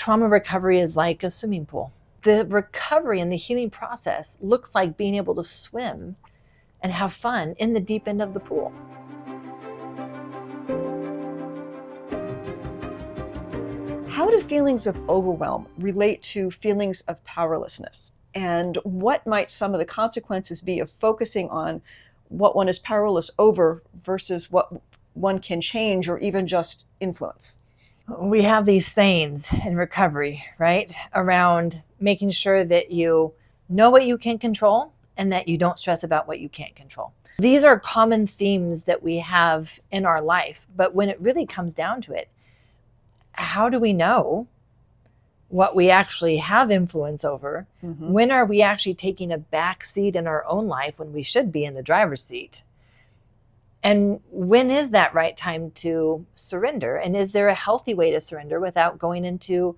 trauma recovery is like a swimming pool. The recovery and the healing process looks like being able to swim and have fun in the deep end of the pool. How do feelings of overwhelm relate to feelings of powerlessness? And what might some of the consequences be of focusing on what one is powerless over versus what one can change or even just influence? We have these sayings in recovery, right? Around making sure that you know what you can control and that you don't stress about what you can't control. These are common themes that we have in our life, but when it really comes down to it, how do we know what we actually have influence over? Mm-hmm. When are we actually taking a back seat in our own life when we should be in the driver's seat? And when is that right time to surrender? And is there a healthy way to surrender without going into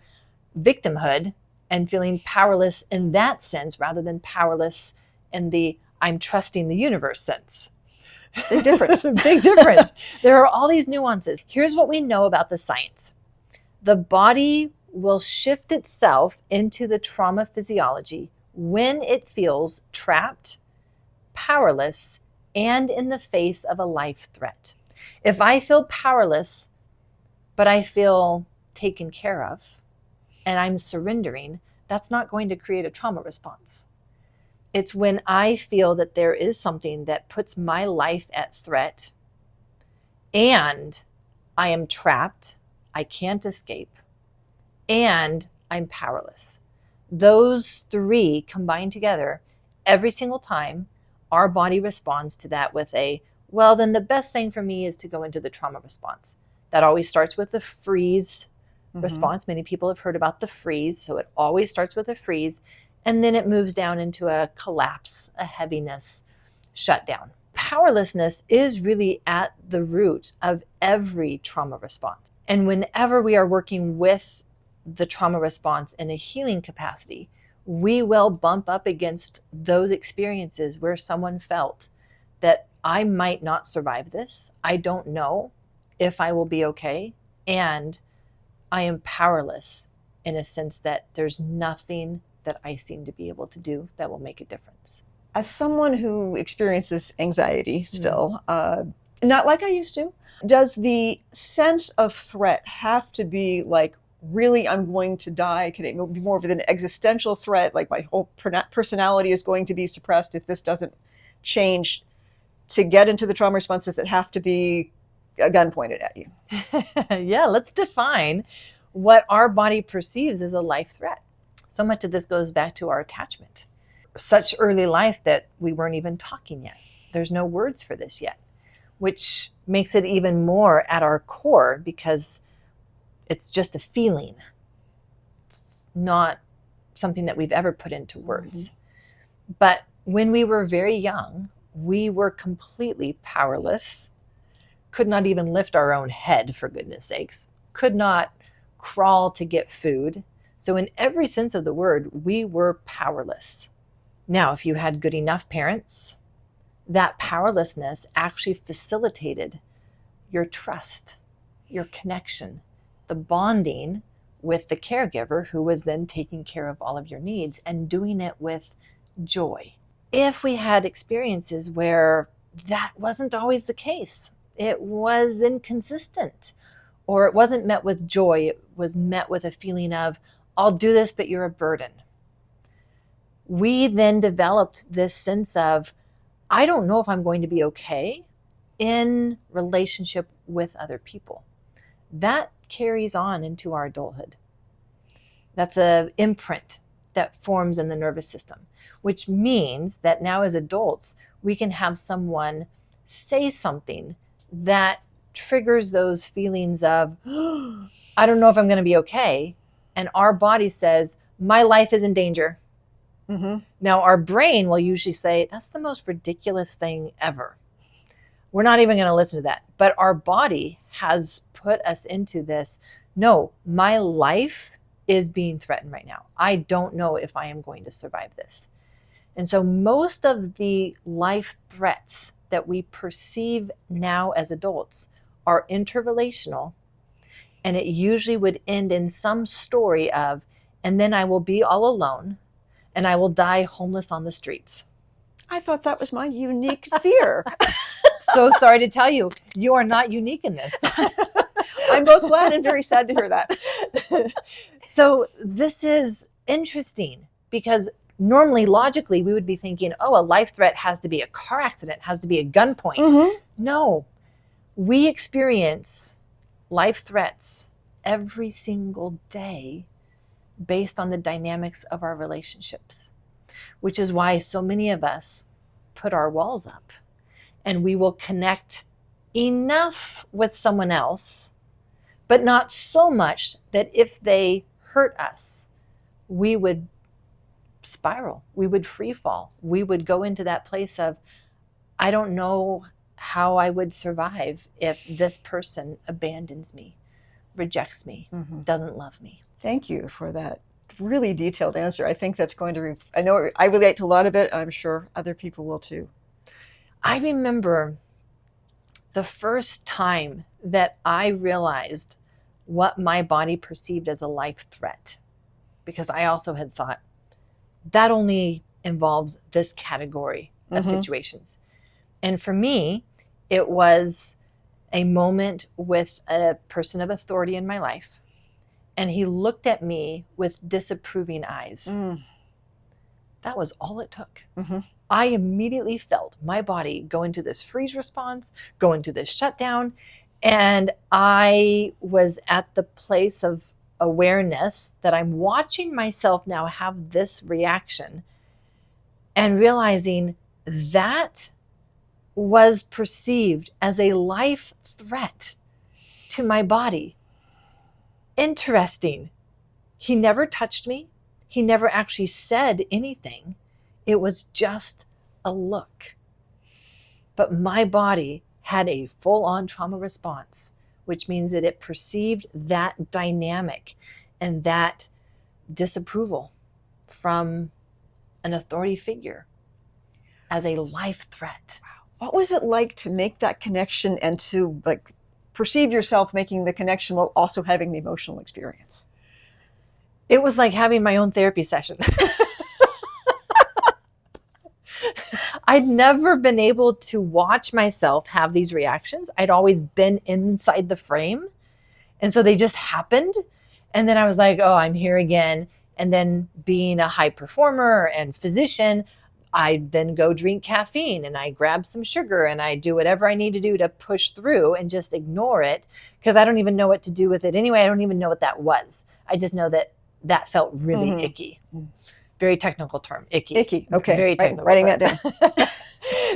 victimhood and feeling powerless in that sense rather than powerless in the I'm trusting the universe sense? Big difference. Big difference. There are all these nuances. Here's what we know about the science. The body will shift itself into the trauma physiology when it feels trapped, powerless, and in the face of a life threat. If I feel powerless, but I feel taken care of, and I'm surrendering, that's not going to create a trauma response. It's when I feel that there is something that puts my life at threat, and I am trapped, I can't escape, and I'm powerless. Those three combined together, every single time, our body responds to that with well, then the best thing for me is to go into the trauma response. That always starts with the freeze response. Many people have heard about the freeze. So it always starts with a freeze. And then it moves down into a collapse, a heaviness, shutdown. Powerlessness is really at the root of every trauma response. And whenever we are working with the trauma response in a healing capacity, we will bump up against those experiences where someone felt that I might not survive this. I don't know if I will be okay. And I am powerless in a sense that there's nothing that I seem to be able to do that will make a difference. As someone who experiences anxiety still, not like I used to, does the sense of threat have to be like, really, I'm going to die? Can it be more of an existential threat, like my whole personality is going to be suppressed if this doesn't change? To get into the trauma response, does it have to be a gun pointed at you? Yeah, let's define what our body perceives as a life threat. So much of this goes back to our attachment. Such early life that we weren't even talking yet. There's no words for this yet, which makes it even more at our core because it's just a feeling. It's not something that we've ever put into words. But when we were very young, we were completely powerless, could not even lift our own head, for goodness sakes, could not crawl to get food. So in every sense of the word, we were powerless. Now, if you had good enough parents, that powerlessness actually facilitated your trust, your connection, the bonding with the caregiver who was then taking care of all of your needs and doing it with joy. If we had experiences where that wasn't always the case, it was inconsistent, or it wasn't met with joy, it was met with a feeling of, I'll do this, but you're a burden. We then developed this sense of, I don't know if I'm going to be okay in relationship with other people. That carries on into our adulthood. That's an imprint that forms in the nervous system, which means that now as adults, we can have someone say something that triggers those feelings of, I don't know if I'm going to be okay. And our body says, my life is in danger. Now, our brain will usually say, that's the most ridiculous thing ever. We're not even going to listen to that. But our body has put us into this, no, my life is being threatened right now. I don't know if I am going to survive this. And so most of the life threats that we perceive now as adults are interrelational And it usually would end in some story of, and then I will be all alone and I will die homeless on the streets. I thought that was my unique fear. So sorry to tell you, you are not unique in this. I'm both glad and very sad to hear that. So this is interesting because normally, logically, we would be thinking, oh, a life threat has to be a car accident, has to be a gunpoint. Mm-hmm. No, we experience life threats every single day based on the dynamics of our relationships, which is why so many of us put our walls up, and we will connect enough with someone else, but not so much that if they hurt us, we would spiral, we would free fall, we would go into that place of, I don't know how I would survive if this person abandons me, rejects me, doesn't love me. Thank you for that really detailed answer. I think that's going to, I know I relate to a lot of it. I'm sure other people will too. I remember the first time that I realized what my body perceived as a life threat, because I also had thought that only involves this category of situations. And for me, it was a moment with a person of authority in my life, and he looked at me with disapproving eyes. That was all it took. I immediately felt my body go into this freeze response, go into this shutdown, and I was at the place of awareness that I'm watching myself now have this reaction and realizing that was perceived as a life threat to my body. Interesting. He never touched me. He never actually said anything. It was just a look. But my body had a full-on trauma response, which means that it perceived that dynamic and that disapproval from an authority figure as a life threat. What was it like to make that connection and to like perceive yourself making the connection while also having the emotional experience? It was like having my own therapy session. I'd never been able to watch myself have these reactions. I'd always been inside the frame. And so they just happened. And then I was like, oh, I'm here again. And then being a high performer and physician, I then go drink caffeine and I grab some sugar and I do whatever I need to do to push through and just ignore it because I don't even know what to do with it anyway. I don't even know what that was. I just know that that felt really icky. Very technical term, icky. Icky, okay. Very technical. Writing that down.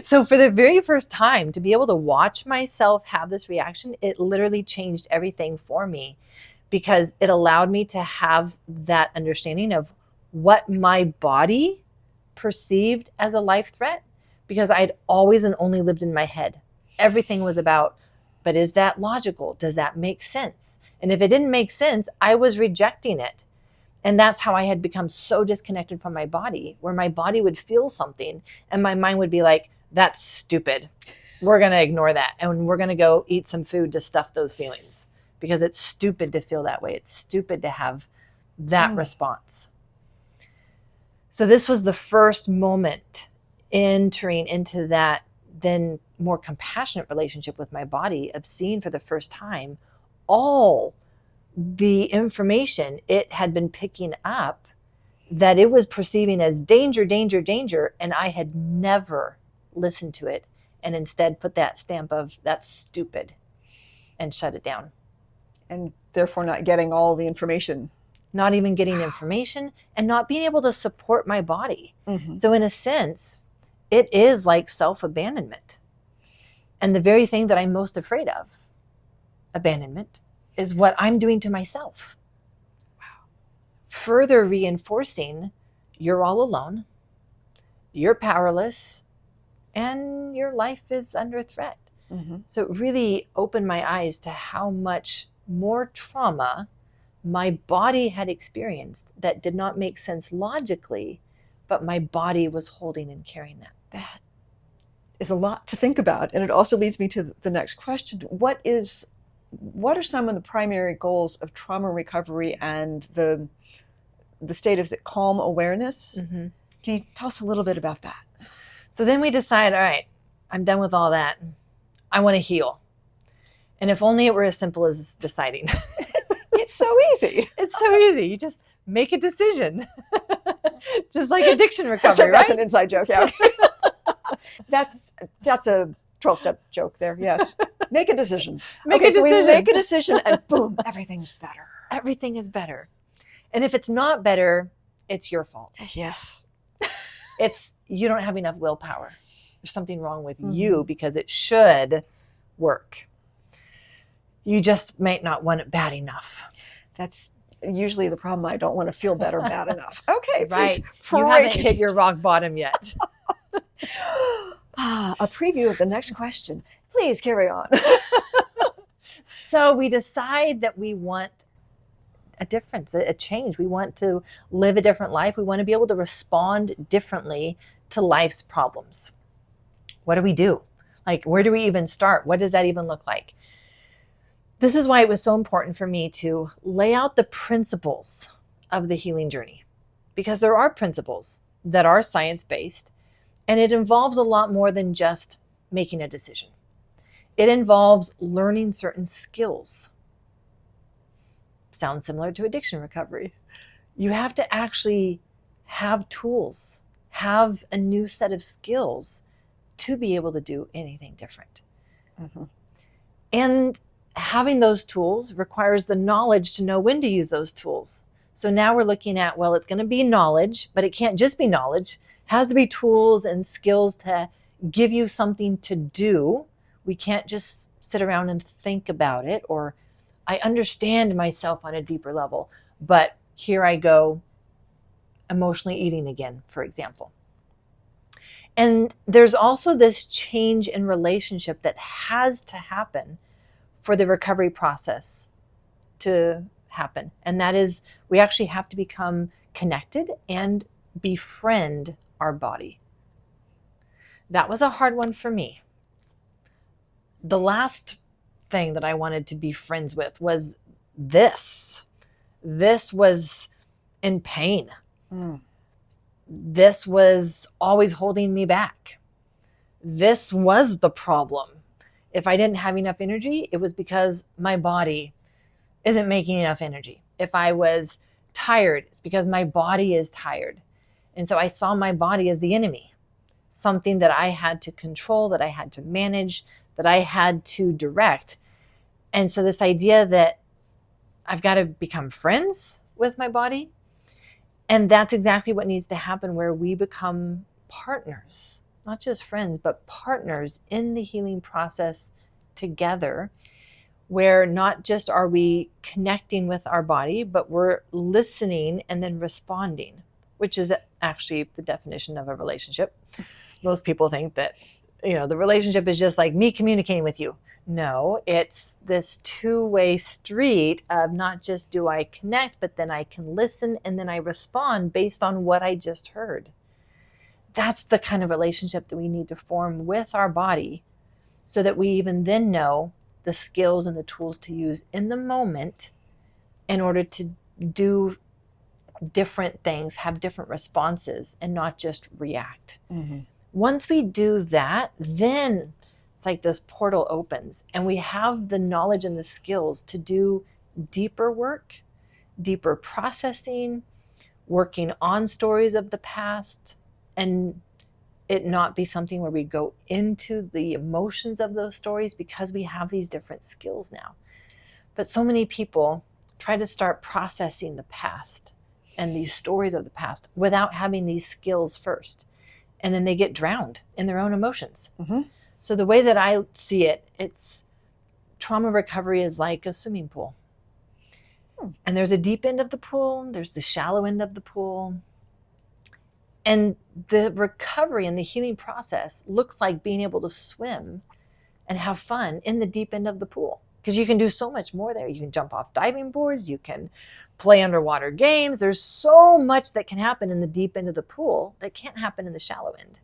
So for the very first time, to be able to watch myself have this reaction, it literally changed everything for me because it allowed me to have that understanding of what my body perceived as a life threat, because I'd always and only lived in my head. Everything was about, but is that logical? Does that make sense? And if it didn't make sense, I was rejecting it. And that's how I had become so disconnected from my body, where my body would feel something and my mind would be like, that's stupid. We're going to ignore that. And we're going to go eat some food to stuff those feelings because it's stupid to feel that way. It's stupid to have that response. So this was the first moment entering into that then more compassionate relationship with my body of seeing for the first time all the information it had been picking up that it was perceiving as danger, danger, danger. And I had never listened to it and instead put that stamp of that's stupid and shut it down. And therefore not getting all the information. Not even getting information and not being able to support my body. So in a sense, it is like self-abandonment. And the very thing that I'm most afraid of, abandonment, is what I'm doing to myself. Further reinforcing you're all alone, you're powerless, and your life is under threat. So it really opened my eyes to how much more trauma my body had experienced that did not make sense logically, but my body was holding and carrying that. That is a lot to think about. And it also leads me to the next question. What is what are some of the primary goals of trauma recovery and the state of calm awareness? Mm-hmm. Can you tell us a little bit about that? So then we decide, all right, I'm done with all that. I want to heal. And if only it were as simple as deciding. It's so easy. It's so easy. You just make a decision. Just like addiction recovery, That's right? an inside joke, yeah. That's a 12-step joke there, yes. Make a decision. Make okay, a so we decision. make a decision and boom, everything's better. Everything is better. And if it's not better, it's your fault. Yes. You don't have enough willpower. There's something wrong with you because it should work. You just might not want it bad enough. That's usually the problem. I don't want to feel better bad enough. Okay, Right. Please You haven't hit your rock bottom yet. A preview of the next question. Please carry on. So we decide that we want a difference, a change. We want to live a different life. We want to be able to respond differently to life's problems. What do we do? Like, where do we even start? What does that even look like? This is why it was so important for me to lay out the principles of the healing journey, because there are principles that are science-based, and it involves a lot more than just making a decision. It involves learning certain skills. Sounds similar to addiction recovery. You have to actually have tools, have a new set of skills to be able to do anything different. Mm-hmm. And having those tools requires the knowledge to know when to use those tools. So now we're looking at, well, it's going to be knowledge, but it can't just be knowledge. It has to be tools and skills to give you something to do. We can't just sit around and think about it, or I understand myself on a deeper level, but here I go emotionally eating again, for example. And there's also this change in relationship that has to happen for the recovery process to happen. And that is, we actually have to become connected and befriend our body. That was a hard one for me. The last thing that I wanted to be friends with was this. This was in pain. This was always holding me back. This was the problem. If I didn't have enough energy, it was because my body isn't making enough energy. If I was tired, it's because my body is tired. And so I saw my body as the enemy, something that I had to control, that I had to manage, that I had to direct. And so this idea that I've got to become friends with my body, and that's exactly what needs to happen, where we become partners, not just friends, but partners in the healing process together, where not just are we connecting with our body, but we're listening and then responding, which is actually the definition of a relationship. Most people think that, the relationship is just like me communicating with you. No, it's this two-way street of not just do I connect, but then I can listen and then I respond based on what I just heard. That's the kind of relationship that we need to form with our body, so that we even then know the skills and the tools to use in the moment in order to do different things, have different responses, and not just react. Mm-hmm. Once we do that, then it's like this portal opens and we have the knowledge and the skills to do deeper work, deeper processing, working on stories of the past, and it not be something where we go into the emotions of those stories, because we have these different skills now. But so many people try to start processing the past and these stories of the past without having these skills first. And then they get drowned in their own emotions. Mm-hmm. So the way that I see it, it's trauma recovery is like a swimming pool. And there's a deep end of the pool, there's the shallow end of the pool. And the recovery and the healing process looks like being able to swim and have fun in the deep end of the pool. Because you can do so much more there. You can jump off diving boards, you can play underwater games. There's so much that can happen in the deep end of the pool that can't happen in the shallow end.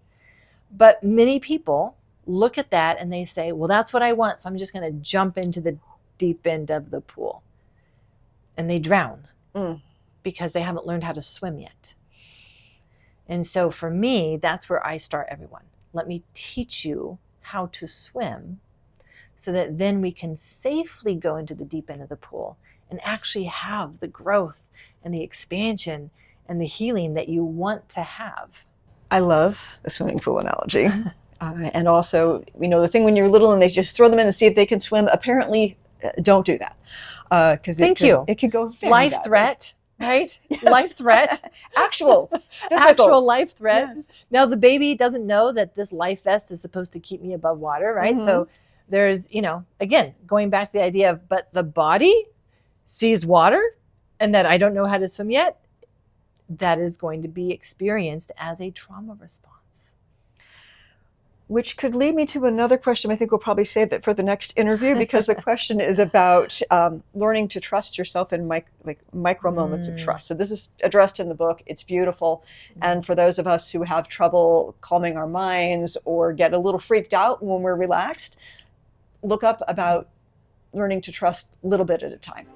But many people look at that and they say, well, that's what I want, so I'm just going to jump into the deep end of the pool and they drown Mm. because they haven't learned how to swim yet. And so for me, that's where I start everyone. Let me teach you how to swim so that then we can safely go into the deep end of the pool and actually have the growth and the expansion and the healing that you want to have. I love the swimming pool analogy. And also, the thing when you're little and they just throw them in and see if they can swim, apparently don't do that. Because it could go very life badly. threat, right? Yes. Life threat. Actual Life threat. Yes. Now the baby doesn't know that this life vest is supposed to keep me above water, right? Mhm. So there's, again, going back to the idea of, but the body sees water and that I don't know how to swim yet, that is going to be experienced as a trauma response. Which could lead me to another question. I think we'll probably save that for the next interview, because the question is about learning to trust yourself in micro moments of trust. So this is addressed in the book. It's beautiful. And for those of us who have trouble calming our minds or get a little freaked out when we're relaxed, look up about learning to trust a little bit at a time.